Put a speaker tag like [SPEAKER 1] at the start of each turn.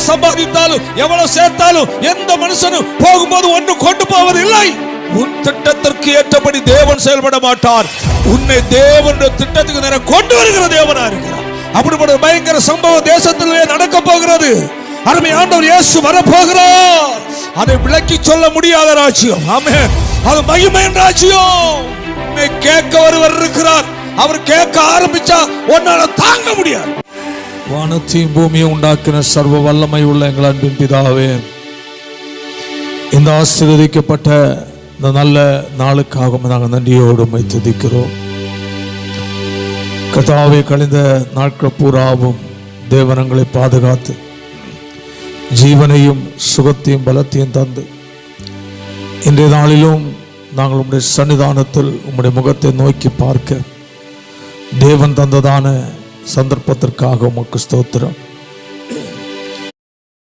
[SPEAKER 1] எவ்வளவு சம்பாதித்தாலும் எவ்வளவு சேர்த்தாலும் எந்த மனுஷனும் போகும்போது ஒன்று கொண்டு போவதில்லை. உன் திட்டத்திற்கு ஏற்றபடி தேவன் செயல்பட மாட்டார். உன்னை தேவனுடைய திட்டத்துக்கு நேரம் கொண்டு வருகிற தேவனா இருக்கிறார். அப்படிப்பட்ட பயங்கர சம்பவம் தேசத்திலே நடக்க போகிறது. அருமை ஆண்டவர் இயேசு வரப்போகிறார். அதை விளக்கி சொல்ல முடியாத ராஜ்யம். ஆமென். அது மகிமையின் ராஜ்யம். கேட்க ஒருவர் இருக்கிறார். அவர் கேட்க ஆரம்பிச்சா உன்னால தாங்க முடியாது. வானத்தையும் பூமியை உண்டாக்கின சர்வ வல்லமை உள்ள எங்கள் அன்பின் பிதாவே, இந்த ஆசீர்வதிக்கப்பட்ட இந்த நல்ல நாளுக்காக நாங்கள் நன்றியோடு உம்மை துதிக்கிறோம். கர்த்தாவே, கழிந்த நாட்கள் பூராவும் தேவனங்களை பாதுகாத்து ஜீவனையும் சுகத்தையும் பலத்தையும் தந்து இன்றைய நாளிலும் நாங்கள் உம்முடைய சன்னிதானத்தில் உம்முடைய முகத்தை நோக்கி பார்க்க தேவன் தந்ததான சந்தர்ப்பத்திற்காக உமக்கு ஸ்தோத்திரம்.